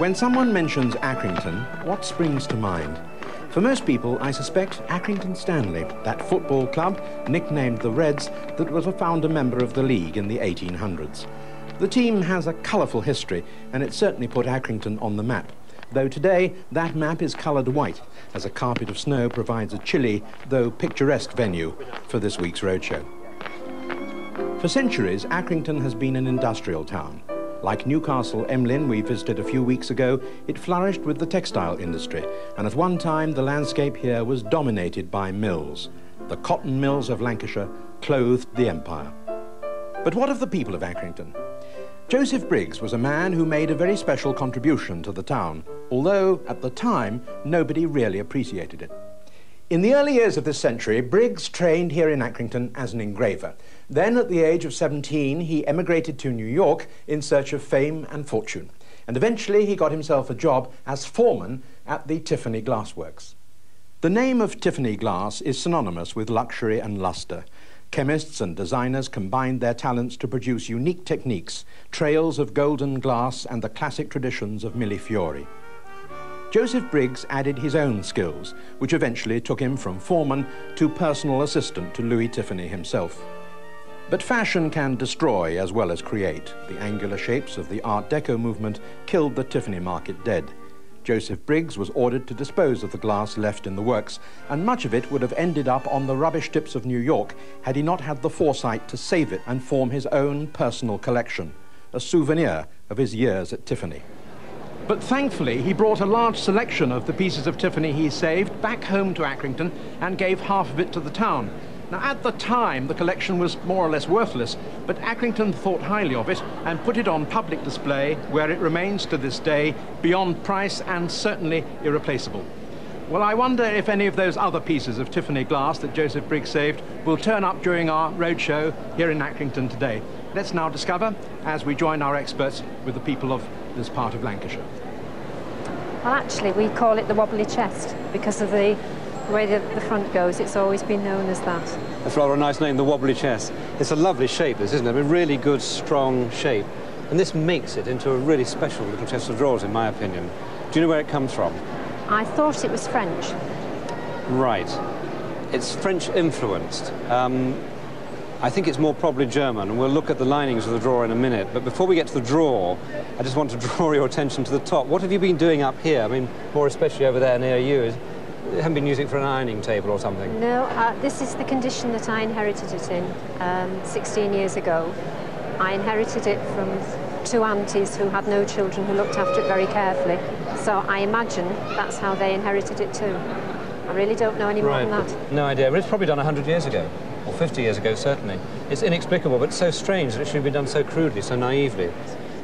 When someone mentions Accrington, what springs to mind? For most people, I suspect Accrington Stanley, that football club, nicknamed the Reds, that was a founder member of the league in the 1800s. The team has a colourful history, and it certainly put Accrington on the map. Though today, that map is coloured white, as a carpet of snow provides a chilly, though picturesque venue for this week's Roadshow. For centuries, Accrington has been an industrial town. Like Newcastle Emlyn we visited a few weeks ago, it flourished with the textile industry, and at one time the landscape here was dominated by mills. The cotton mills of Lancashire clothed the empire. But what of the people of Accrington? Joseph Briggs was a man who made a very special contribution to the town, although at the time nobody really appreciated it. In the early years of this century, Briggs trained here in Accrington as an engraver. Then, at the age of 17, he emigrated to New York in search of fame and fortune. And eventually he got himself a job as foreman at the Tiffany Glassworks. The name of Tiffany glass is synonymous with luxury and luster. Chemists and designers combined their talents to produce unique techniques, trails of golden glass and the classic traditions of Millefiori. Joseph Briggs added his own skills, which eventually took him from foreman to personal assistant to Louis Tiffany himself. But fashion can destroy as well as create. The angular shapes of the Art Deco movement killed the Tiffany market dead. Joseph Briggs was ordered to dispose of the glass left in the works, and much of it would have ended up on the rubbish tips of New York had he not had the foresight to save it and form his own personal collection, a souvenir of his years at Tiffany. But thankfully, he brought a large selection of the pieces of Tiffany he saved back home to Accrington and gave half of it to the town. Now, at the time, the collection was more or less worthless, but Accrington thought highly of it and put it on public display, where it remains to this day beyond price and certainly irreplaceable. Well, I wonder if any of those other pieces of Tiffany glass that Joseph Briggs saved will turn up during our roadshow here in Accrington today. Let's now discover as we join our experts with the people of this part of Lancashire. Well, actually, we call it the wobbly chest because of the way the front goes. It's always been known as that. That's rather a nice name, the wobbly chest. It's a lovely shape, this, isn't it? A really good, strong shape. And this makes it into a really special little chest of drawers, in my opinion. Do you know where it comes from? I thought it was French. Right. It's French influenced. I think it's more probably German, and we'll look at the linings of the drawer in a minute. But before we get to the drawer, I just want to draw your attention to the top. What have you been doing up here? I mean, more especially over there near you. You haven't been using it for an ironing table or something? No, this is the condition that I inherited it in 16 years ago. I inherited it from two aunties who had no children who looked after it very carefully. So I imagine that's how they inherited it too. I really don't know any more than that. No idea. But it's probably done 100 years ago. Or 50 years ago, certainly. It's inexplicable, but so strange that it should have been done so crudely, so naively.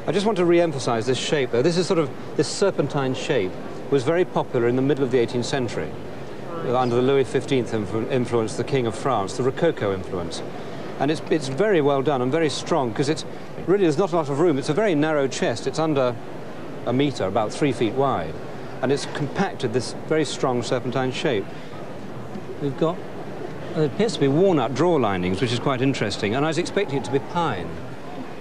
I just want to re-emphasize this shape, though. This serpentine shape was very popular in the middle of the 18th century, under the Louis XV influence, the King of France, the Rococo influence. And it's very well done and very strong, because it's really, there's not a lot of room. It's a very narrow chest. It's under a metre, about 3 feet wide. And it's compacted this very strong serpentine shape. We've got... It appears to be walnut drawer linings, which is quite interesting, and I was expecting it to be pine.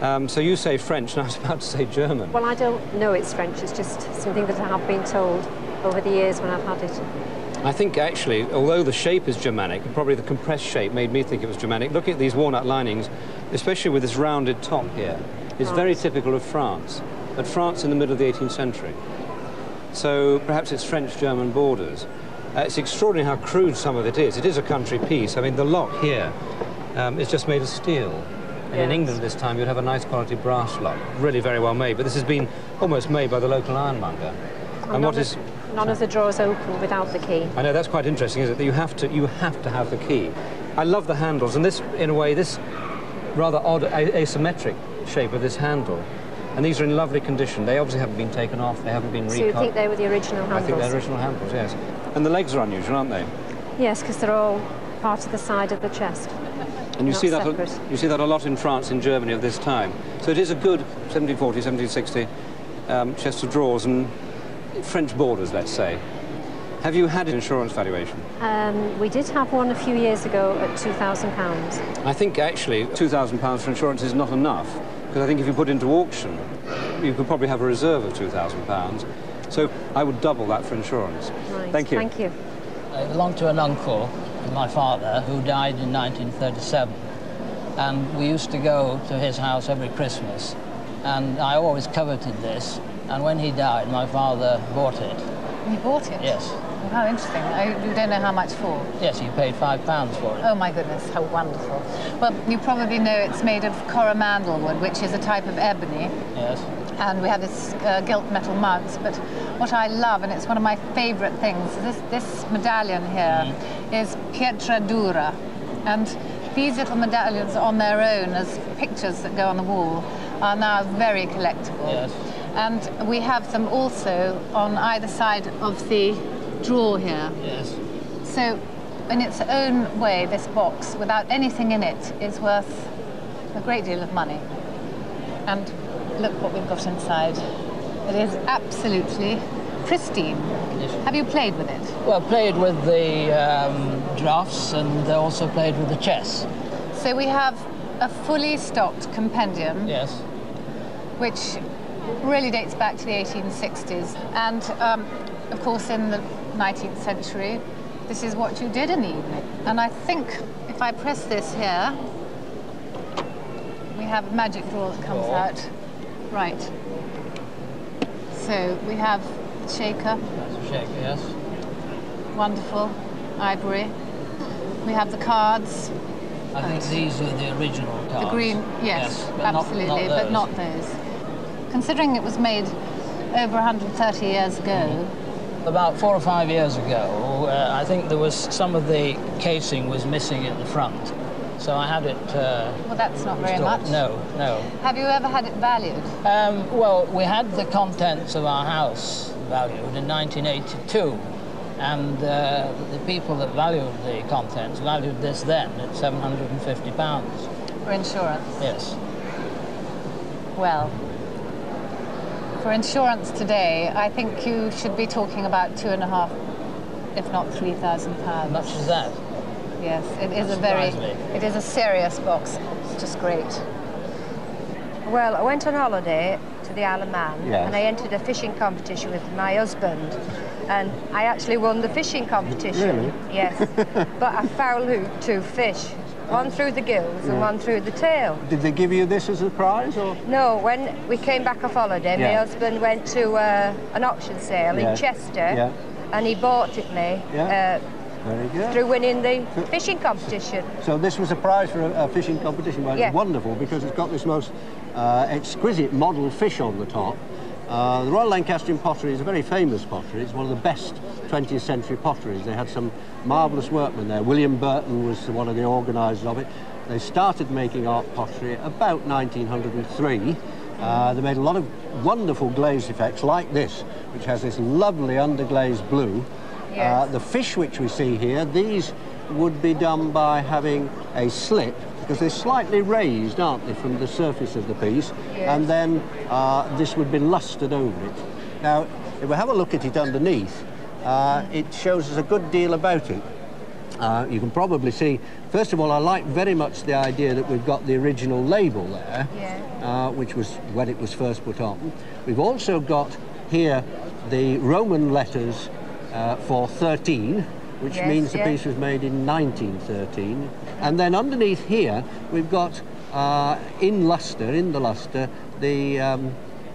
So you say French, and I was about to say German. Well, I don't know it's French. It's just something that I have been told over the years when I've had it. I think, actually, although the shape is Germanic, and probably the compressed shape made me think it was Germanic, looking at these walnut linings, especially with this rounded top here, is very typical of France, but France in the middle of the 18th century. So perhaps it's French-German borders. It's extraordinary how crude some of it is. It is a country piece. I mean, the lock here is just made of steel. And in England this time, you'd have a nice quality brass lock. Really very well made. But this has been almost made by the local ironmonger. And what is... None of the drawers open without the key. I know, that's quite interesting, isn't it? That you have to have the key. I love the handles. And this, in a way, this rather odd asymmetric shape of this handle. And these are in lovely condition. They obviously haven't been taken off. They haven't been recut. So you think they were the original handles? I think they're original handles, yes. And the legs are unusual, aren't they? Yes, because they're all part of the side of the chest. And you see that a lot in France and Germany of this time. So it is a good 1740, 1760 chest of drawers and French borders, let's say. Have you had an insurance valuation? We did have one a few years ago at £2,000. I think actually £2,000 for insurance is not enough, because I think if you put into auction, you could probably have a reserve of £2,000. So I would double that for insurance. Right. Thank you. Thank you. I belong to an uncle of my father who died in 1937, and we used to go to his house every Christmas, and I always coveted this, and when he died my father bought it. You bought it? Yes. Oh, how interesting. You don't know how much for? Yes, he paid £5 for it. Oh my goodness, how wonderful. Well, you probably know it's made of coromandel wood, which is a type of ebony. Yes. And we have this gilt metal mounts, but what I love, and it's one of my favourite things, this medallion here is pietra dura, and these little medallions on their own as pictures that go on the wall are now very collectible. Yes. And we have them also on either side of the drawer here. Yes. So in its own way, this box, without anything in it, is worth a great deal of money. And look what we've got inside. It is absolutely pristine. Yes. Have you played with it? Well, played with the drafts and also played with the chess. So we have a fully stocked compendium, Yes. which really dates back to the 1860s. And of course, in the 19th century, this is what you did in the evening. And I think if I press this here, we have a magic drawer that comes out. Right. So we have the shaker. That's a shaker, yes. Wonderful. Ivory. We have the cards. I think these are the original cards. The green, yes, but absolutely, but not those. Considering it was made over 130 years ago. About 4 or 5 years ago, I think there was some of the casing was missing at the front. So I had it Well, that's not very restored. much. No, no. Have you ever had it valued? Well, we had the contents of our house valued in 1982, and the people that valued the contents valued this then at £750. For insurance? Yes. Well, for insurance today, I think you should be talking about £2,500, if not £3,000. How much is that? Yes, it is Surprisingly. it is a serious box. It's just great. Well, I went on holiday to the Isle of Man, Yes. and I entered a fishing competition with my husband, and I actually won the fishing competition. Really? Yes. But I foul-hooked 2 fish, one through the gills and one through the tail. Did they give you this as a prize, or? No, when we came back off holiday, my Yeah. husband went to an auction sale in Yes. Chester, Yeah. and he bought it me Very good. through winning the fishing competition. So this was a prize for a fishing competition. Well, Yeah. it's wonderful because it's got this most exquisite model fish on the top. The Royal Lancastrian pottery is a very famous pottery. It's one of the best 20th century potteries. They had some marvellous workmen there. William Burton was one of the organisers of it. They started making art pottery about 1903. They made a lot of wonderful glazed effects like this, which has this lovely underglazed blue. Yes. The fish which we see here, these would be done by having a slit, because they're slightly raised, aren't they, from the surface of the piece, Yes. and then this would be lusted over it. Now, if we have a look at it underneath, it shows us a good deal about it. You can probably see, first of all, I like very much the idea that we've got the original label there, which was when it was first put on. We've also got here the Roman letters for 13, which Yes, means the yes. piece was made in 1913. And then underneath here, we've got in the luster, the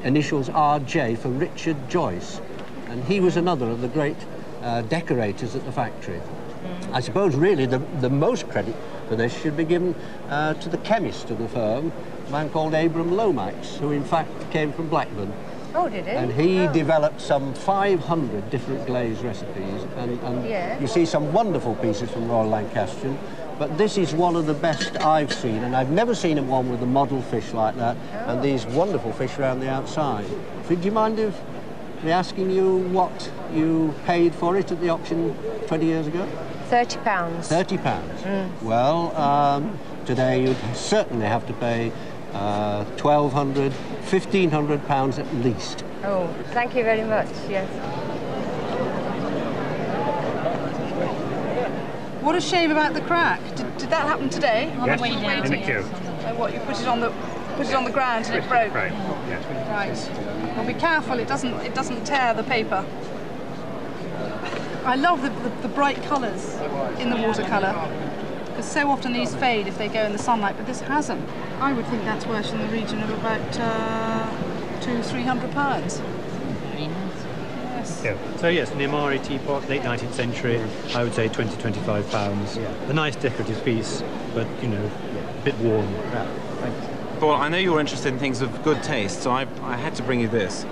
initials RJ for Richard Joyce. And he was another of the great decorators at the factory. I suppose really the most credit for this should be given to the chemist of the firm, a man called Abram Lomax, who in fact came from Blackburn. Oh, did it? And he developed some 500 different glaze recipes, and Yeah. you see some wonderful pieces from Royal Lancastrian, but this is one of the best I've seen, and I've never seen one with a model fish like that, and these wonderful fish around the outside. Do you mind if me asking you what you paid for it at the auction 20 years ago? £30. £30. Well, today you'd certainly have to pay £1,200, £1,500 at least. Oh, thank you very much, yes. What a shame about the crack. Did that happen today? Yes, in the queue. So what, you put it on the ground and it broke? Right. Yes. Right. Well, be careful, it doesn't tear the paper. I love the bright colours in the watercolour, because so often these fade if they go in the sunlight, but this hasn't. I would think that's worth in the region of about £200–300. Yes. Yeah. So yes, an Imari teapot, late 19th century. I would say £20–25. Yeah. A nice decorative piece, but you know, a bit worn. Yeah. Thank you. Well, I know you're interested in things of good taste, so I had to bring you this.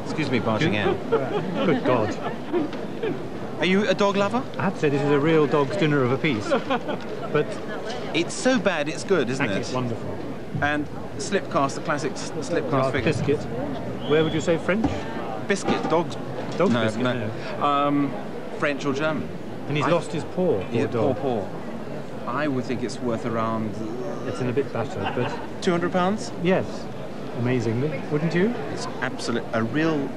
Excuse me barging in. Good God. Are you a dog lover? I have to say this is a real dog's dinner of a piece. But it's so bad it's good, isn't it? It's wonderful. And slipcast, the classic slipcast figure. Biscuit. Where would you say French? Biscuit, dog's biscuit. No. French or German. And he's lost his paw. Poor paw. I would think it's worth around. It's in a bit battered, but £200. Yes, amazingly, wouldn't you? It's a real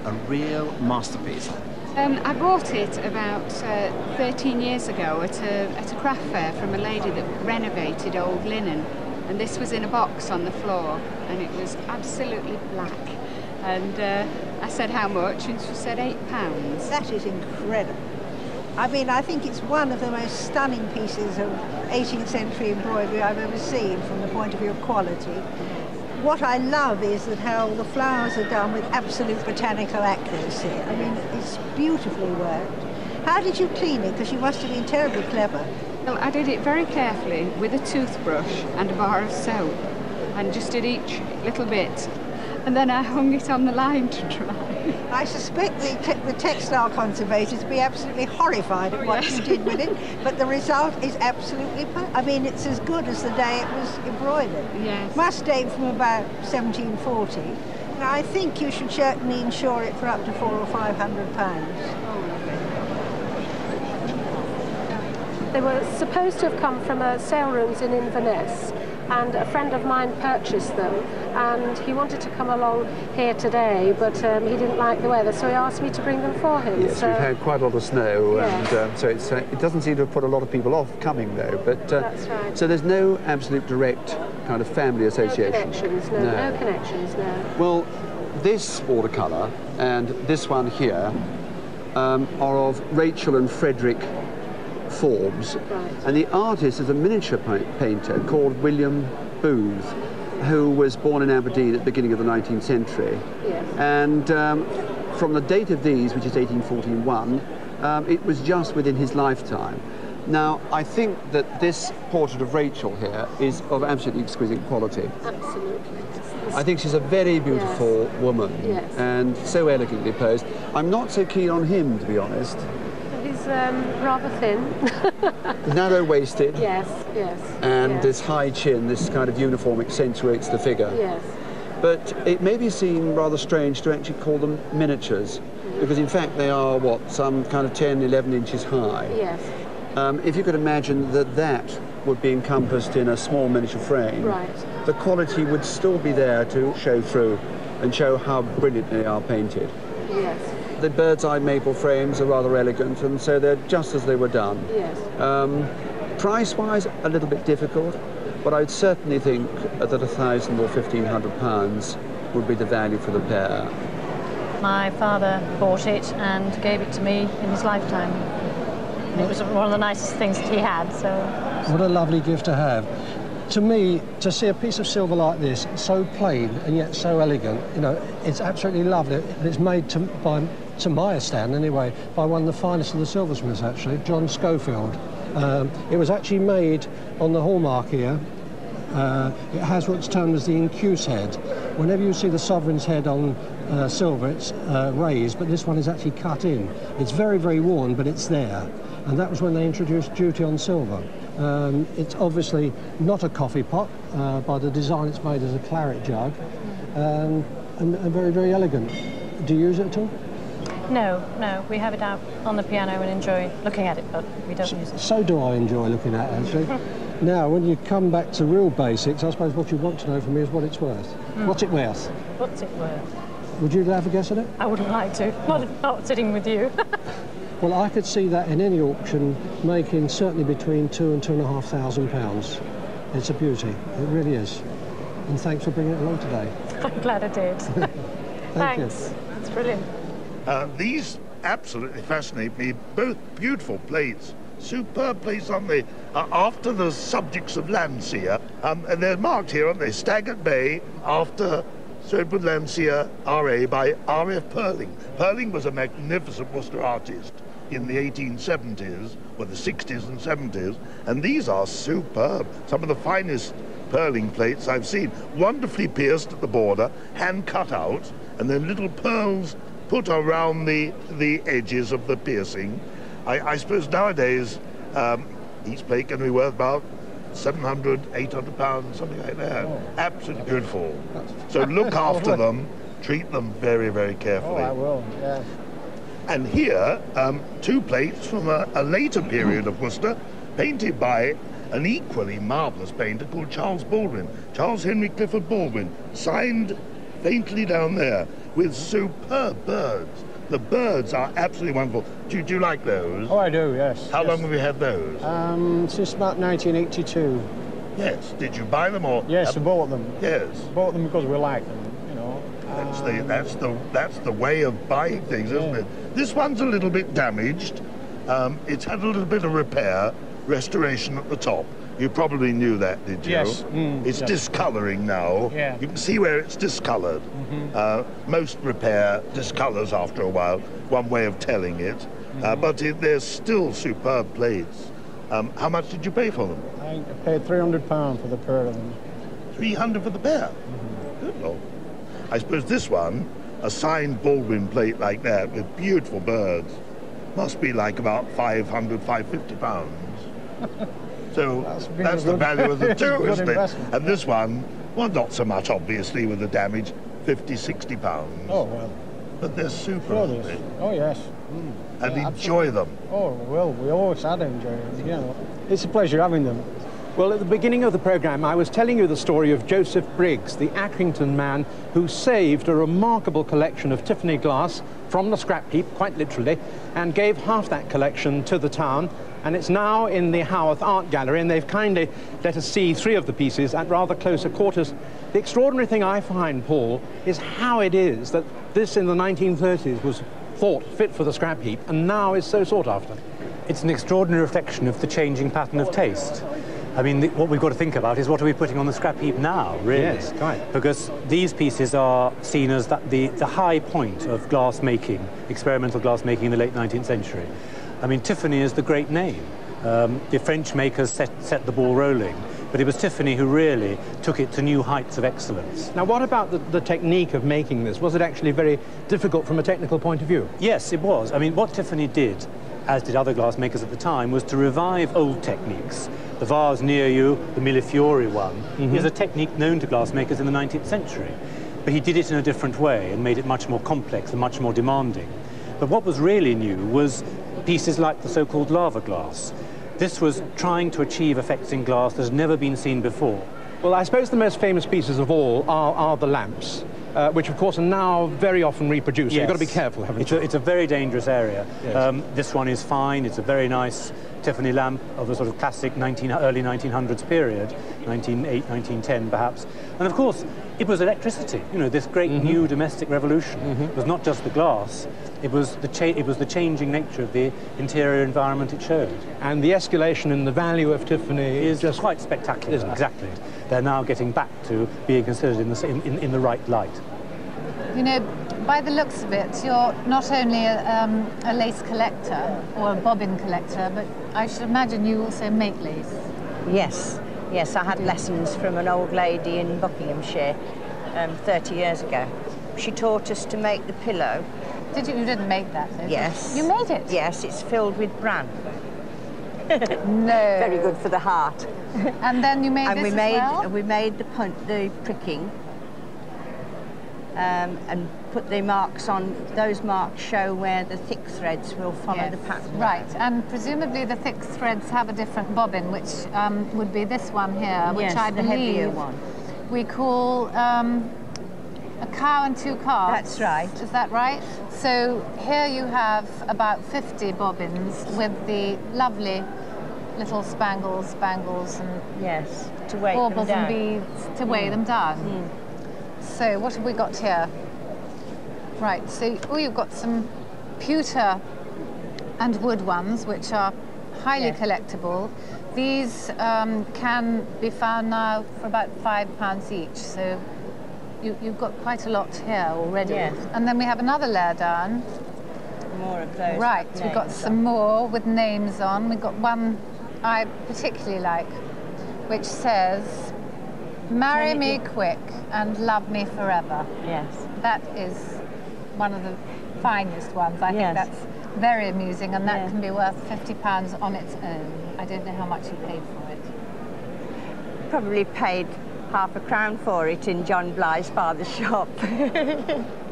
masterpiece. I bought it about 13 years ago at a craft fair from a lady that renovated old linen, and this was in a box on the floor, and it was absolutely black. And I said how much, and she said £8. That is incredible. I mean, I think it's one of the most stunning pieces of 18th century embroidery I've ever seen from the point of view of quality. What I love is that how the flowers are done with absolute botanical accuracy. I mean, it's beautifully worked. How did you clean it? Because you must have been terribly clever. Well, I did it very carefully with a toothbrush and a bar of soap, and just did each little bit. And then I hung it on the line to dry. I suspect the textile conservators would be absolutely horrified at what you did with it, but the result is absolutely I mean, it's as good as the day it was embroidered. Yes. Must date from about 1740. Now, I think you should certainly insure it for up to £400 or £500. They were supposed to have come from sale rooms in Inverness, and a friend of mine purchased them, and he wanted to come along here today, but he didn't like the weather, so he asked me to bring them for him. Yes, so we've had quite a lot of snow, yes. And so it doesn't seem to have put a lot of people off coming, though. But that's right. So there's no absolute direct kind of family association. No connections, no connections, no. Well, this watercolour and this one here are of Rachel and Frederick Forbes, right. And the artist is a miniature painter called William Booth, who was born in Aberdeen at the beginning of the 19th century. Yes. And from the date of these, which is 1841, it was just within his lifetime. Now, I think that this portrait of Rachel here is of absolutely exquisite quality. Absolutely. I think she's a very beautiful woman, yes. And so elegantly posed. I'm not so keen on him, to be honest. He's rather thin. Narrow-waisted. Yes, yes. And yes. this high chin, this kind of uniform accentuates the figure. Yes. But it may be seen rather strange to actually call them miniatures, because in fact they are, what, some kind of 10, 11 inches high. Yes. If you could imagine that would be encompassed in a small miniature frame, right. The quality would still be there to show through and show how brilliant they are painted. Yes. The bird's eye maple frames are rather elegant, and so they're just as they were done. Yes. Price-wise, a little bit difficult, but I'd certainly think that £1,000 or £1,500 would be the value for the pair. My father bought it and gave it to me in his lifetime. It was one of the nicest things that he had, so... What a lovely gift to have. To me, to see a piece of silver like this, so plain and yet so elegant, you know, it's absolutely lovely. It's made to my stand anyway, by one of the finest of the silversmiths, actually, John Schofield. It was actually made on the hallmark here. It has what's termed as the incuse head. Whenever you see the sovereign's head on silver, it's raised, but this one is actually cut in. It's very, very worn, but it's there. And that was when they introduced duty on silver. It's obviously not a coffee pot. By the design, it's made as a claret jug, and very, very elegant. Do you use it at all? No, we have it out on the piano and enjoy looking at it, but we don't use it. So do I enjoy looking at it, actually. Now, when you come back to real basics, I suppose what you want to know from me is what it's worth. What's it worth? What's it worth? Would you have a guess at it? I wouldn't like to. Not sitting with you. Well, I could see that in any auction making certainly between £2,000 and £2,500. It's a beauty. It really is. and thanks for bringing it along today. I'm glad I did. Thanks. You. It's brilliant. These absolutely fascinate me. Both beautiful plates, superb plates, aren't they? After the subjects of Lancashire, and they're marked here, aren't they? Stagart Bay, after Sir Lancashire, R.A. by R.F. Purling. Purling was a magnificent Worcester artist in the 1870s, or the 60s and 70s, and these are superb. Some of the finest Purling plates I've seen. Wonderfully pierced at the border, hand cut out, and then little pearls put around the edges of the piercing. I suppose nowadays each plate can be worth about 700, 800 pounds, something like that. Oh. Absolutely beautiful. So look after them, treat them very, very carefully. Oh, I will, yeah. And here, two plates from a later period of Worcester, painted by an equally marvellous painter called Charles Baldwin, Charles Henry Clifford Baldwin, signed faintly down there with superb birds. The birds are absolutely wonderful. Do you like those? Oh, I do, yes. How long have you had those? Since about 1982. Yes. Did you buy them or? Yes, I bought them. Yes. Bought them because we like them, you know. That's the way of buying things, isn't it? This one's a little bit damaged. It's had a little bit of repair, restoration at the top. You probably knew that, did you? Yes. It's discolouring now. Yeah. You can see where it's discoloured. Most repair discolours after a while, one way of telling it. But they're still superb plates. How much did you pay for them? I paid £300 for the pair of them. 300 for the pair? Good Lord. I suppose this one, a signed Baldwin plate like that with beautiful birds, must be like about 500, 550 pounds. So that's the value of the two, isn't it? And this one, well, not so much, obviously, with the damage, 50, 60 pounds. Oh, well. But they're super, aren't they? Oh, yes. And enjoy them. Oh, well, we always had enjoy them, you know. It's a pleasure having them. Well, at the beginning of the programme, I was telling you the story of Joseph Briggs, the Accrington man who saved a remarkable collection of Tiffany glass from the scrap heap, quite literally, and gave half that collection to the town. And it's now in the Howarth Art Gallery, and they've kindly let us see 3 of the pieces at rather closer quarters. The extraordinary thing I find, Paul, is how it is that this in the 1930s was thought fit for the scrap heap and now is so sought after. It's an extraordinary reflection of the changing pattern of taste. I mean, what we've got to think about is what are we putting on the scrap heap now, really? Yes, right. Because these pieces are seen as the high point of glass making, experimental glass making in the late 19th century. I mean, Tiffany is the great name. The French makers set the ball rolling, but it was Tiffany who really took it to new heights of excellence. Now, what about the technique of making this? Was it actually very difficult from a technical point of view? Yes, it was. I mean, what Tiffany did, as did other glass makers at the time, was to revive old techniques. The vase near you, the Millefiori one, is a technique known to glassmakers in the 19th century. But he did it in a different way and made it much more complex and much more demanding. But what was really new was pieces like the so-called lava glass. This was trying to achieve effects in glass that has never been seen before. Well, I suppose the most famous pieces of all are the lamps, which of course are now very often reproduced. Yes. So you've got to be careful, haven't you? It's a very dangerous area. Yes. This one is fine. It's a very nice Tiffany lamp of a sort of classic early 1900s period, 1908, 1910 perhaps. And of course, it was electricity. You know, this great new domestic revolution. It was not just the glass. It was the changing nature of the interior environment it showed. And the escalation in the value of Tiffany is just quite spectacular. Isn't it? Exactly. They're now getting back to being considered in the right light. You know, by the looks of it, you're not only a lace collector or a bobbin collector, but I should imagine you also make lace. Yes, yes, I had lessons from an old lady in Buckinghamshire 30 years ago. She taught us to make the pillow. Did you? You didn't make that, did Yes. You made it? Yes, it's filled with bran. No. Very good for the heart. And then you made and this we made, as well? we made the pricking and put the marks on. Those marks show where the thick threads will follow the pattern. Right, and presumably the thick threads have a different bobbin, which would be this one here, which yes, I the believe heavier one. We call a cow and 2 calves. That's right. Is that right? So here you have about 50 bobbins with the lovely little spangles and yes, to weigh them baubles down. and beads to weigh them down. So what have we got here? Right, so you've got some pewter and wood ones, which are highly collectible. These can be found now for about £5 each, so you've got quite a lot here already. Yes. And then we have another layer down. More of those. Right, we've got some more with names on. We've got one I particularly like, which says, "Marry me quick and love me forever." Yes. That is one of the finest ones. I think that's very amusing, and that can be worth £50 on its own. I don't know how much you paid for it. Probably paid £0.50 for it in John Bly's father's shop.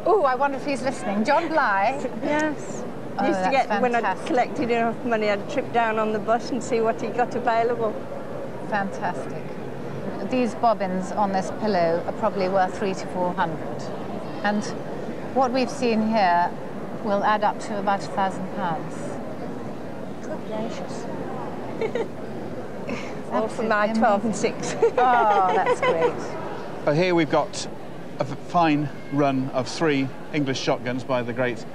Oh, I wonder if he's listening. John Bly? Yes. Oh, Used to that's get, when I'd fantastic. collected enough money, I'd trip down on the bus and see what he got available. Fantastic. These bobbins on this pillow are probably worth £300 to £400. And what we've seen here will add up to about £1,000. Good gracious. All for my 12 and 6. Oh, that's great. Here we've got a fine run of 3 English shotguns by the great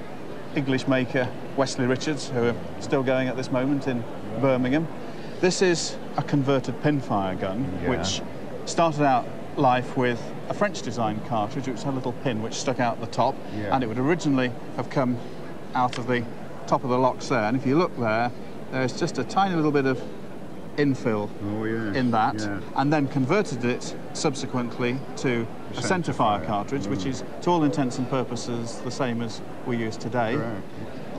English maker Wesley Richards, who are still going at this moment in Birmingham. This is a converted pinfire gun, which started out life with a French designed cartridge, which had a little pin which stuck out the top, and it would originally have come out of the top of the locks there. And if you look there, there's just a tiny little bit of infill in that, and then converted it subsequently to a centrefire cartridge, which is, to all intents and purposes, the same as we use today.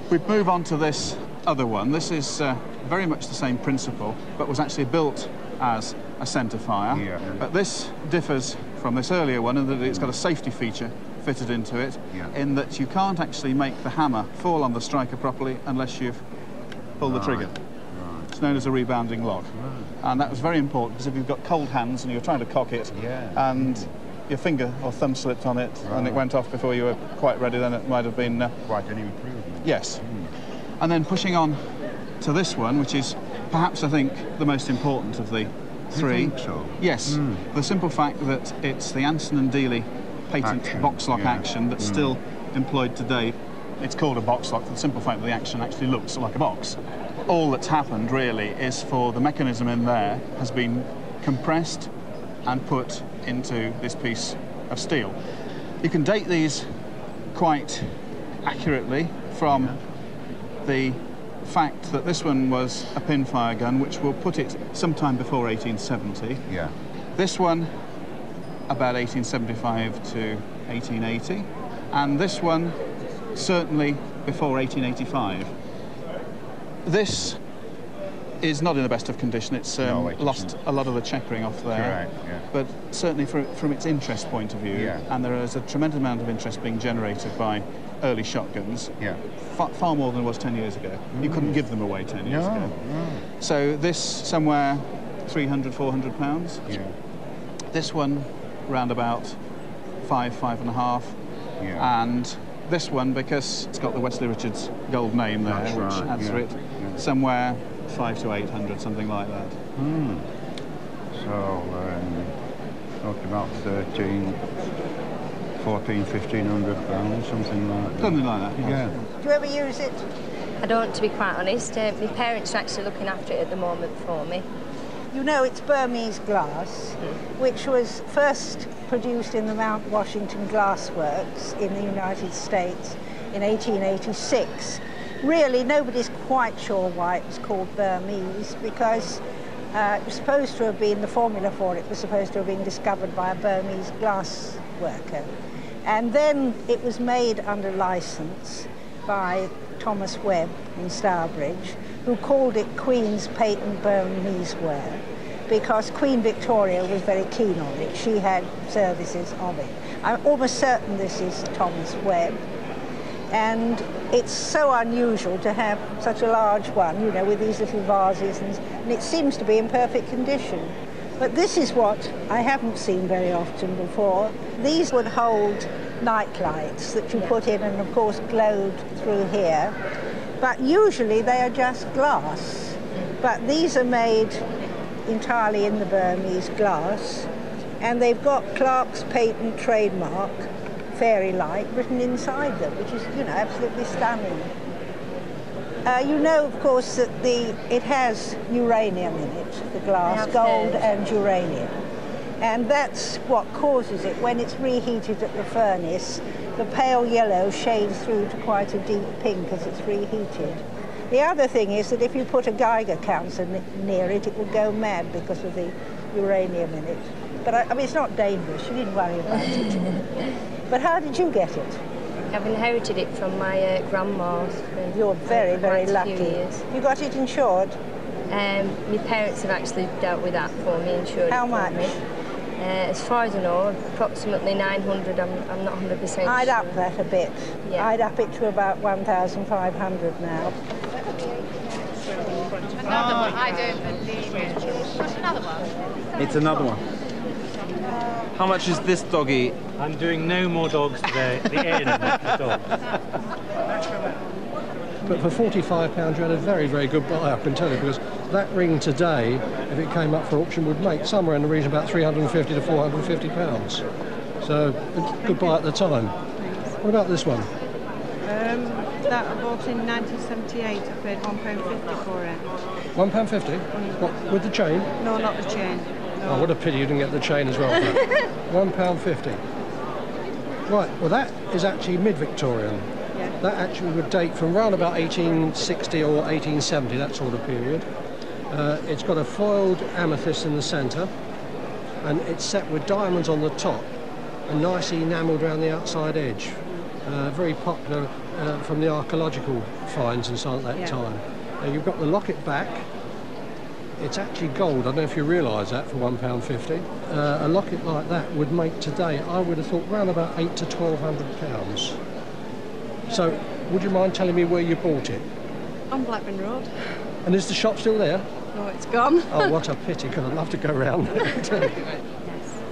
We move on to this other one. This is very much the same principle, but was actually built as a centrefire. But this differs from this earlier one in that it's got a safety feature fitted into it, in that you can't actually make the hammer fall on the striker properly unless you've pulled the trigger. It's known as a rebounding lock. And that was very important, because if you've got cold hands and you're trying to cock it and your finger or thumb slipped on it and it went off before you were quite ready, then it might have been... quite an improvement. Yes. And then pushing on to this one, which is perhaps, I think, the most important of the 3. You think so? Yes. The simple fact that it's the Anson and Dealey patent box lock action that's still employed today. It's called a box lock for the simple fact that the action actually looks like a box. All that's happened really is for the mechanism in there has been compressed and put into this piece of steel. You can date these quite accurately from the fact that this one was a pinfire gun, which will put it sometime before 1870. This one about 1875 to 1880, and this one certainly before 1885. This is not in the best of condition. It's lost a lot of the checkering off there. But certainly from its interest point of view, and there is a tremendous amount of interest being generated by early shotguns, far more than it was 10 years ago. You couldn't give them away 10 years ago. So this somewhere £300, £400. This one round about £5.5, and this one, because it's got the Wesley Richards gold name there, which adds to it, somewhere 500 to 800, something like that. So, talking about 13, 14, 1,500 pounds, something like that. Something like that, yeah. Do you ever use it? I don't, to be quite honest. My parents are actually looking after it at the moment for me. You know, it's Burmese glass, which was first produced in the Mount Washington Glass Works in the United States in 1886. Really, nobody's quite sure why it was called Burmese, because it was supposed to have been, the formula for it was supposed to have been discovered by a Burmese glass worker. And then it was made under license by Thomas Webb in Stourbridge, who called it Queen's Patent Burmese Ware, because Queen Victoria was very keen on it. She had services of it. I'm almost certain this is Thomas Webb. And it's so unusual to have such a large one, you know, with these little vases, and it seems to be in perfect condition. But this is what I haven't seen very often before. These would hold night lights that you put in and, of course, glowed through here. But usually they are just glass. But these are made entirely in the Burmese glass, and they've got Clark's patent trademark, Fairy Light, written inside them, which is, you know, absolutely stunning. You know, of course, that it has uranium in it, the glass, gold and uranium. And that's what causes it. When it's reheated at the furnace, the pale yellow shades through to quite a deep pink as it's reheated. The other thing is that if you put a Geiger counter near it, it will go mad because of the uranium in it. But I mean, it's not dangerous, you needn't worry about it. But how did you get it? I've inherited it from my grandma. You're very, very lucky. You got it insured? My parents have actually dealt with that for me, insured. How much? As far as I know, approximately 900. I'm not 100% sure. I'd up that a bit. Yeah. I'd up it to about 1,500 now. Another one. I don't believe it. Not another one. It's another one. How much is this doggy? I'm doing no more dogs today. The end of the dogs. But for £45 you had a very, very good buy, I can tell you, because that ring today, if it came up for auction, would make somewhere in the region about £350 to £450. So, a good buy at the time. What about this one? That I bought in 1978. I paid £1.50 for it. £1.50? What, with the chain? No, not the chain. No. Oh, what a pity you didn't get the chain as well. £1.50. Right, well that is actually mid-Victorian. Yeah. That actually would date from around about 1860 or 1870, that sort of period. It's got a foiled amethyst in the centre, and it's set with diamonds on the top and nicely enamelled around the outside edge. Very popular from the archaeological finds and so on at that time. You've got the locket back. It's actually gold. I don't know if you realise that for £1.50. A locket like that would make today, I would have thought, around about £800 to £1,200. So, would you mind telling me where you bought it? On Blackburn Road. And is the shop still there? No, it's gone. Oh, what a pity, because I'd love to go round there.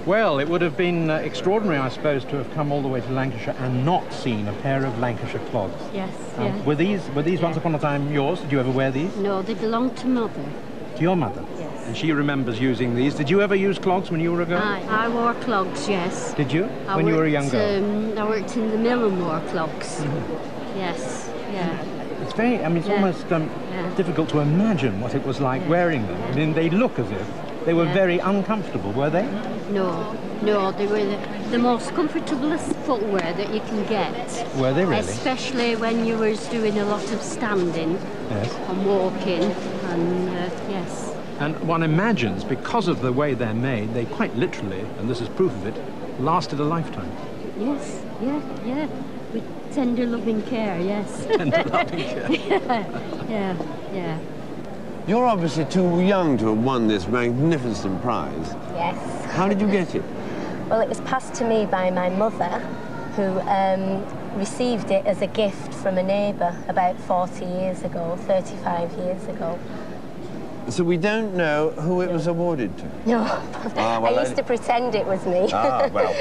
Well, it would have been extraordinary, I suppose, to have come all the way to Lancashire and not seen a pair of Lancashire clogs. Yes, Were these once upon a time yours? Did you ever wear these? No, they belonged to Mother. To your mother? Yes. And she remembers using these. Did you ever use clogs when you were a girl? I wore clogs, yes. Did you? When you were a young girl? I worked in the mill and wore clogs. Yes, yeah. It's very, I mean, it's almost difficult to imagine what it was like wearing them. I mean, they look as if they were very uncomfortable, were they? No, they were the most comfortablest footwear that you can get. Were they really? Especially when you were doing a lot of standing and walking, and yes. And one imagines, because of the way they're made, they quite literally, and this is proof of it, lasted a lifetime. Yes, yeah. With tender loving care, yes. Tender loving care. Yeah. You're obviously too young to have won this magnificent prize. Yes. How did you get it? Well, it was passed to me by my mother, who received it as a gift from a neighbour about 40 years ago, 35 years ago. So we don't know who it was awarded to? No. Well, I used to pretend it was me. Well.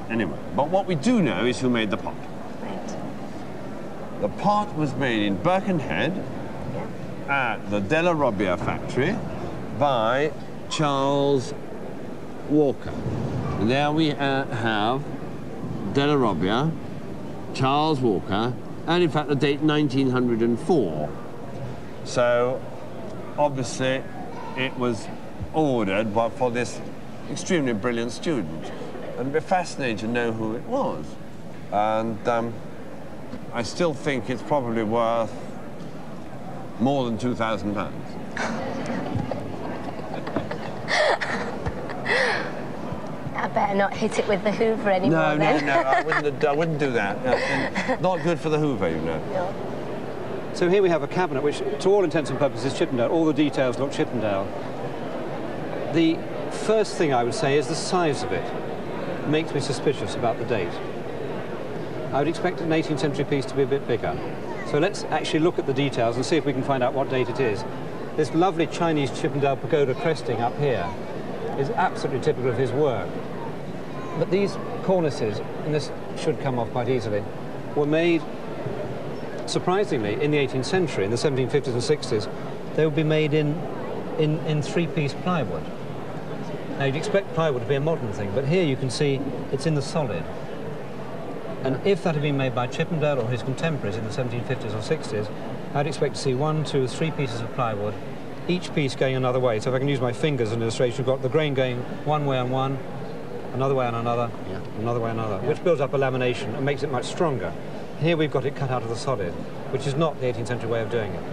Anyway, but what we do know is who made the pot. Right. The pot was made in Birkenhead at the Della Robbia factory by Charles Walker. And there we have Della Robbia, Charles Walker, and in fact the date 1904. So obviously it was ordered for this extremely brilliant student. And it'd be fascinating to know who it was. And I still think it's probably worth more than £2,000. I better not hit it with the Hoover anymore. No, I wouldn't do that. Not good for the Hoover, you know. No. So here we have a cabinet which, to all intents and purposes, is Chippendale. All the details look Chippendale. The first thing I would say is the size of it makes me suspicious about the date. I would expect an 18th century piece to be a bit bigger. So let's actually look at the details and see if we can find out what date it is. This lovely Chinese Chippendale pagoda cresting up here is absolutely typical of his work. But these cornices, and this should come off quite easily, were made, surprisingly, in the 18th century, in the 1750s and 60s. They would be made in in three-piece plywood. Now, you'd expect plywood to be a modern thing, but here you can see it's in the solid. And if that had been made by Chippendale or his contemporaries in the 1750s or 60s, I'd expect to see 1, 2, 3 pieces of plywood, each piece going another way. So if I can use my fingers as an illustration, you've got the grain going one way on one, another way on another, another way on another, which builds up a lamination and makes it much stronger. Here we've got it cut out of the solid, which is not the 18th century way of doing it.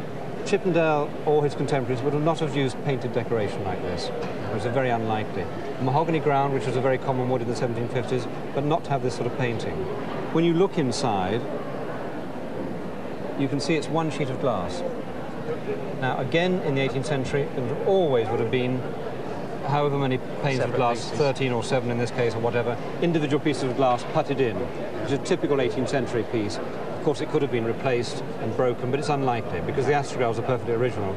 Chippendale or his contemporaries would not have used painted decoration like this. It was very unlikely. Mahogany ground, which was a very common wood in the 1750s, but not to have this sort of painting. When you look inside, you can see it's one sheet of glass. Now, again, in the 18th century, it always would have been however many panes of glass, pieces. 13 or 7 in this case, or whatever, individual pieces of glass putted in, which is a typical 18th century piece. Of course, it could have been replaced and broken, but it's unlikely, because the astragals are perfectly original.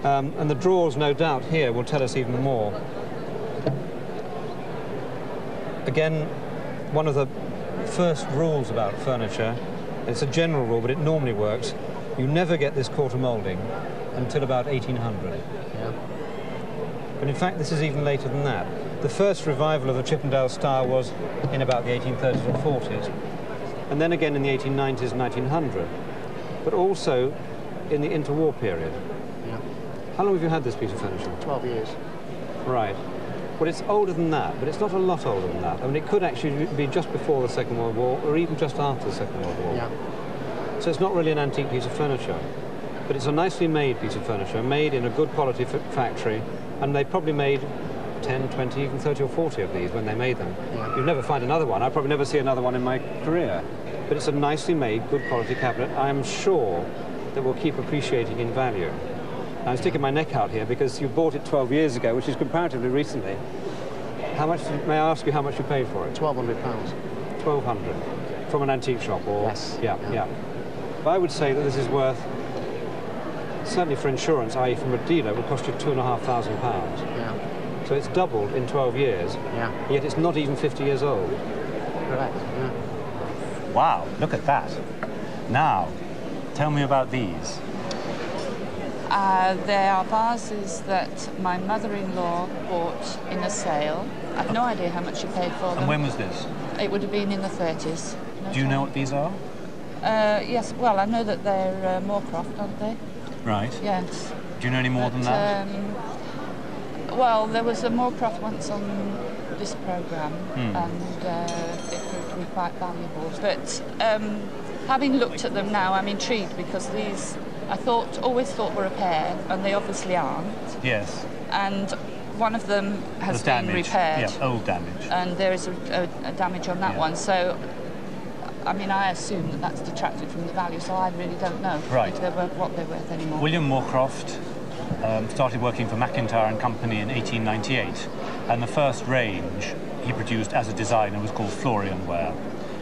And the drawers, no doubt, here will tell us even more. Again, one of the first rules about furniture, it's a general rule, but it normally works, you never get this quarter moulding until about 1800. Yeah. But in fact, this is even later than that. The first revival of the Chippendale style was in about the 1830s or 40s, and then again in the 1890s and 1900, but also in the interwar period. Yeah. How long have you had this piece of furniture? 12 years. Right. Well, it's older than that, but it's not a lot older than that. I mean, it could actually be just before the Second World War, or even just after the Second World War. Yeah. So it's not really an antique piece of furniture, but it's a nicely made piece of furniture, made in a good quality factory, and they probably made 10, 20, even 30 or 40 of these when they made them. Yeah. You'd never find another one. I'd probably never see another one in my career. But it's a nicely made, good quality cabinet. I am sure that will keep appreciating in value. Now, I'm sticking my neck out here because you bought it 12 years ago, which is comparatively recently. How much, may I ask you how much you paid for it? £1,200. 1,200 from an antique shop, or? Yes. Yeah. But I would say that this is worth, certainly for insurance, i.e. from a dealer, it would cost you £2,500. Yeah. So it's doubled in 12 years, yet it's not even 50 years old. Correct, yeah. Wow, look at that. Now, tell me about these. They are vases that my mother-in-law bought in a sale. I've no idea how much she paid for them. And when was this? It would have been in the 30s. Do you know what these are? Yes, well, I know that they're Moorcroft, aren't they? Right. Yes. Do you know any more than that? Well, there was a Moorcroft once on this programme, and it proved to be quite valuable. But having looked at them now, I'm intrigued because these, I always thought were a pair, and they obviously aren't. Yes. And one of them has been repaired. Yeah, old damage. And there is a damage on that one. So, I mean, I assume that that's detracted from the value, so I really don't know if they're worth what they're worth anymore. William Moorcroft started working for McIntyre and Company in 1898, and the first range he produced as a designer was called Florian ware.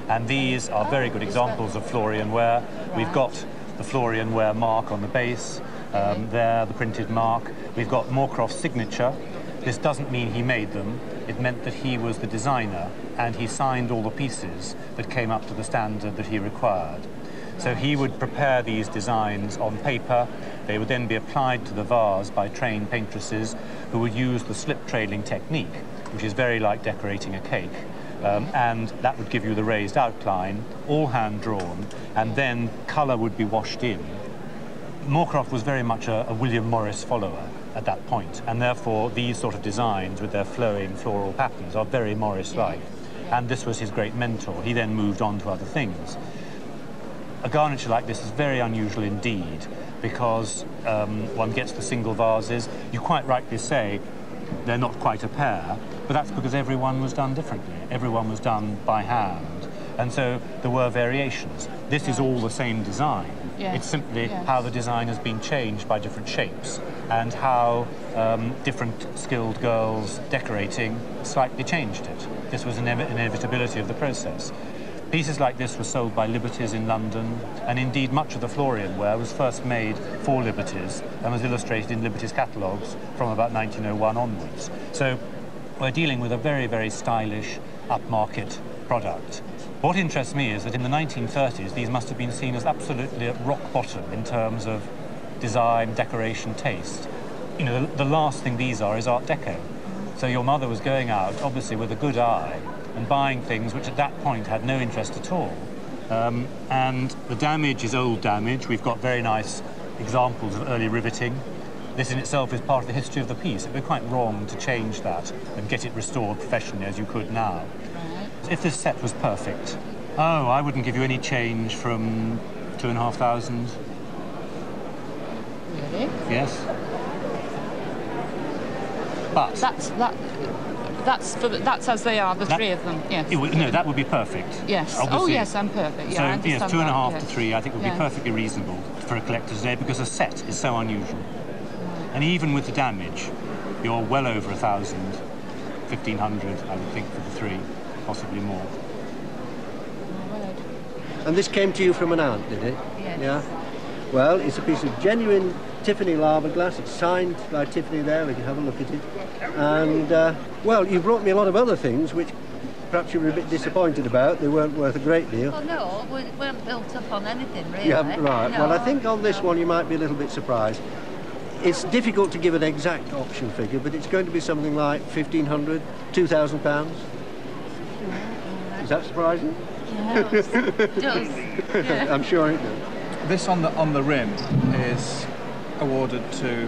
And these are very good examples of Florian ware. Right. We've got the Florian ware mark on the base, there, the printed mark. We've got Moorcroft's signature. This doesn't mean he made them. It meant that he was the designer, and he signed all the pieces that came up to the standard that he required. So he would prepare these designs on paper. They would then be applied to the vase by trained paintresses who would use the slip trailing technique, which is very like decorating a cake. And that would give you the raised outline, all hand-drawn, and then colour would be washed in. Moorcroft was very much a William Morris follower at that point, and therefore these sort of designs with their flowing floral patterns are very Morris-like. And this was his great mentor. He then moved on to other things. A garniture like this is very unusual indeed, because one gets the single vases. You quite rightly say they're not quite a pair, but that's because everyone was done differently. Everyone was done by hand, and so there were variations. This is all the same design. Yes. It's simply how the design has been changed by different shapes, and how different skilled girls decorating slightly changed it. This was an inevitability of the process. Pieces like this were sold by Liberty's in London, and indeed much of the Florian ware was first made for Liberty's and was illustrated in Liberty's catalogues from about 1901 onwards. So we're dealing with a very, very stylish, upmarket product. What interests me is that in the 1930s, these must have been seen as absolutely at rock bottom in terms of design, decoration, taste. you know, the last thing these are is Art Deco. So your mother was going out, obviously with a good eye, and buying things which at that point had no interest at all. And the damage is old damage. We've got very nice examples of early riveting. This in itself is part of the history of the piece. It would be quite wrong to change that and get it restored professionally as you could now. Right. If this set was perfect, oh, I wouldn't give you any change from 2,500. Really? Yes. But that's as they are, the three of them. Yes. No, that would be perfect. Yes. Obviously. Oh yes, I'm perfect. Yeah, so I understand yes, 2.5 that, to 3, I think would be perfectly reasonable for a collector today because a set is so unusual. And even with the damage, you're well over 1,000, 1,500, I would think, for the 3, possibly more. And this came to you from an aunt, did it? Yes. Yeah. Well, it's a piece of genuine Tiffany lava glass. It's signed by Tiffany there. We can have a look at it. And, well, you brought me a lot of other things which perhaps you were a bit disappointed about. They weren't worth a great deal. Well, no, we weren't built up on anything, really. You haven't, right. No, Well, I think on this one you might be a little bit surprised. It's difficult to give an exact option figure, but it's going to be something like £1,500, £2,000. Is that surprising? Yes, it does. Yeah. I'm sure it does. This on the rim is awarded to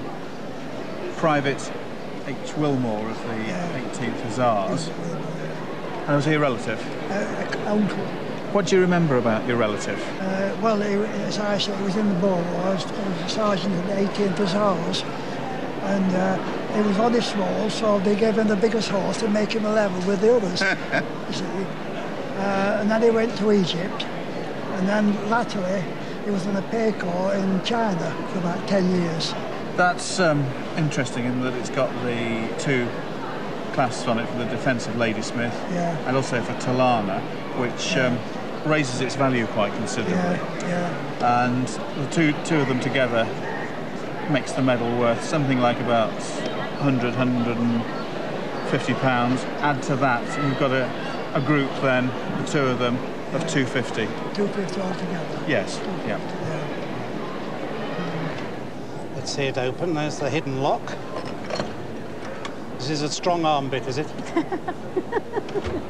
Private H. Wilmore of the 18th Hussars. And was he a relative? Uncle. What do you remember about your relative? Well, as I said, he was in the Boer Wars. He was a sergeant in the 18th Hussars. And he was on his small, so they gave him the biggest horse to make him a level with the others. You see. And then he went to Egypt. And then latterly, he was on a pay corps in China for about 10 years. That's interesting in that it's got the 2 clasps on it for the defence of Ladysmith and also for Talana, which raises its value quite considerably. And the two of them together makes the medal worth something like about £100, £150. Add to that, and you've got a group then, the 2 of them, of 250. 250 altogether? Yes, yeah. Let's see it open. There's the hidden lock. This is a strong arm bit, is it?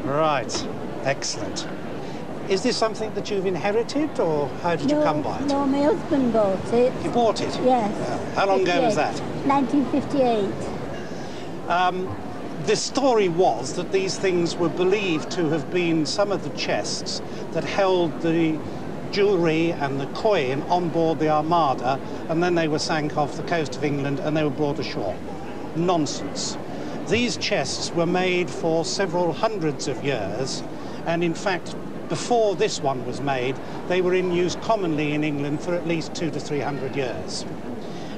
Right. Excellent. Is this something that you've inherited, or how did you come by it? No, my husband bought it. You bought it? Yes. How long ago was that? 1958. The story was that these things were believed to have been some of the chests that held the jewellery and the coin on board the Armada, and then they were sank off the coast of England and they were brought ashore. Nonsense. These chests were made for several hundreds of years, and in fact, before this one was made, they were in use commonly in England for at least 200 to 300 years.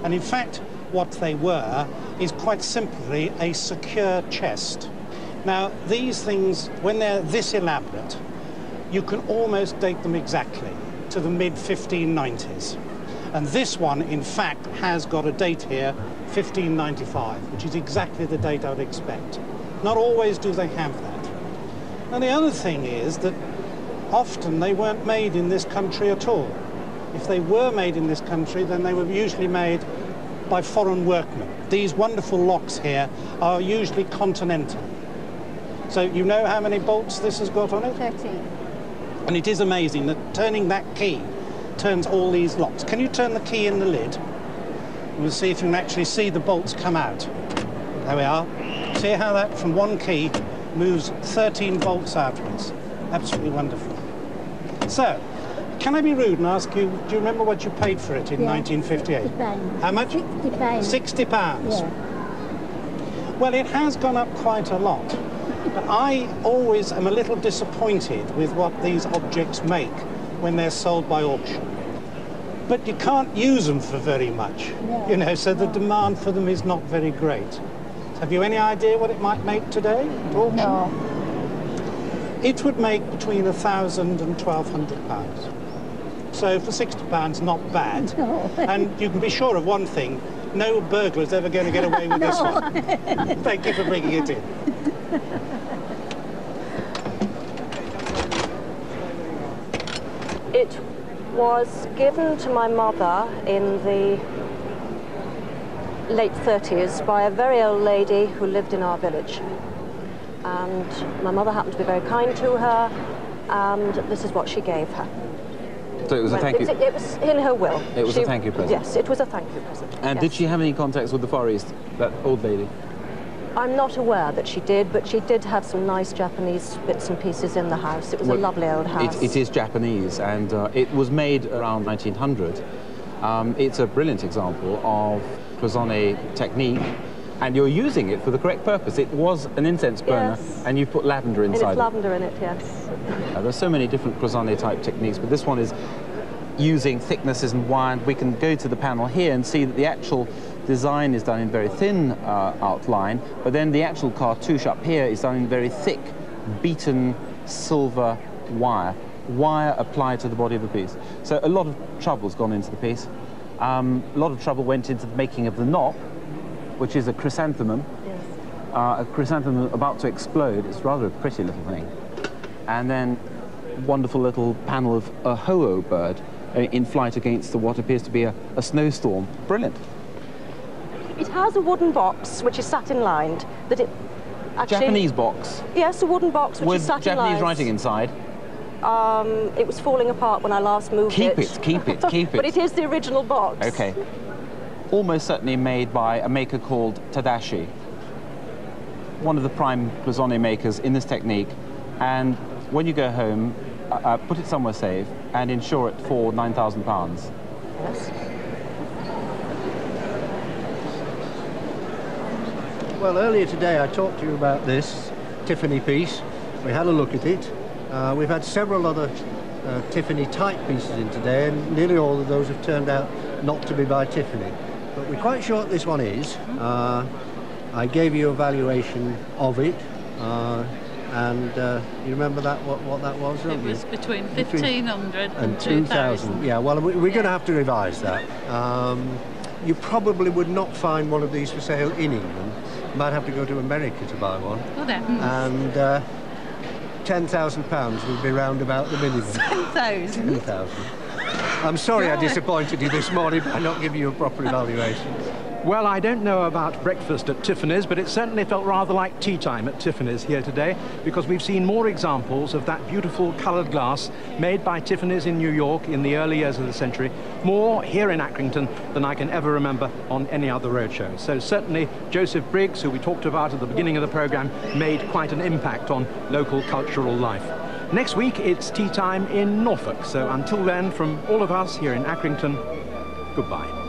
And in fact, what they were is quite simply a secure chest. Now, these things, when they're this elaborate, you can almost date them exactly to the mid-1590s. And this one, in fact, has got a date here, 1595, which is exactly the date I would expect. Not always do they have that. And the other thing is that often they weren't made in this country at all. If they were made in this country, then they were usually made by foreign workmen. These wonderful locks here are usually continental. So you know how many bolts this has got on it? 13. And it is amazing that turning that key turns all these locks. Can you turn the key in the lid? We'll see if you can actually see the bolts come out. There we are. See how that from one key moves 13 bolts outwards. Absolutely wonderful. So, can I be rude and ask you, do you remember what you paid for it in 1958? £60. How much? £60. £60. Yeah. Well, it has gone up quite a lot. But I always am a little disappointed with what these objects make when they're sold by auction. But you can't use them for very much, you know, so the demand for them is not very great. Have you any idea what it might make today at auction? No. It would make between £1,000 and £1,200. So for £60, not bad. No. And you can be sure of one thing, no burglar's ever going to get away with this one. Thank you for bringing it in. It was given to my mother in the late 30s by a very old lady who lived in our village. And my mother happened to be very kind to her, and this is what she gave her. So it was a thank you? It was in her will. It was a thank you present? Yes, it was a thank you present. And yes. did she have any contacts with the Far East, that old lady? I'm not aware that she did, but she did have some nice Japanese bits and pieces in the house. It was a lovely old house. It is Japanese, and it was made around 1900. It's a brilliant example of cloisonne technique, and you're using it for the correct purpose. It was an incense burner, yes. And you put lavender inside. It's lavender in it, yes. There's so many different cloisonne type techniques, but this one is using thicknesses and wire. We can go to the panel here and see that the actual design is done in very thin outline, but then the actual cartouche up here is done in very thick, beaten silver wire applied to the body of the piece. So a lot of trouble's gone into the piece. A lot of trouble went into the making of the knop, which is a chrysanthemum. Yes. A chrysanthemum about to explode. It's rather a pretty little thing. And then wonderful little panel of a ho-oh bird in flight against what appears to be a snowstorm. Brilliant. It has a wooden box which is satin-lined. That it actually, Japanese box? Yes, a wooden box which is satin-lined. With Japanese writing inside? It was falling apart when I last moved Keep it, keep it. But it is the original box. Okay. Almost certainly made by a maker called Tadashi, one of the prime cloisonne makers in this technique. And when you go home, put it somewhere safe and insure it for £9,000. Yes. Well, earlier today I talked to you about this Tiffany piece. We had a look at it. We've had several other Tiffany type pieces in today, and nearly all of those have turned out not to be by Tiffany. But we're quite sure what this one is. I gave you a valuation of it, and you remember that what that was? It was between 1,500 and 2,000. Yeah, well, we're going to have to revise that. You probably would not find one of these for sale in England. You might have to go to America to buy one. Good heavens. And £10,000 would be round about the minimum. 10,000? 10,000. I'm sorry I disappointed you this morning by not giving you a proper evaluation. Well, I don't know about breakfast at Tiffany's, but it certainly felt rather like tea time at Tiffany's here today, because we've seen more examples of that beautiful coloured glass made by Tiffany's in New York in the early years of the century, more here in Accrington than I can ever remember on any other roadshow. So certainly Joseph Briggs, who we talked about at the beginning of the programme, made quite an impact on local cultural life. Next week, it's tea time in Norfolk. So until then, from all of us here in Accrington, goodbye.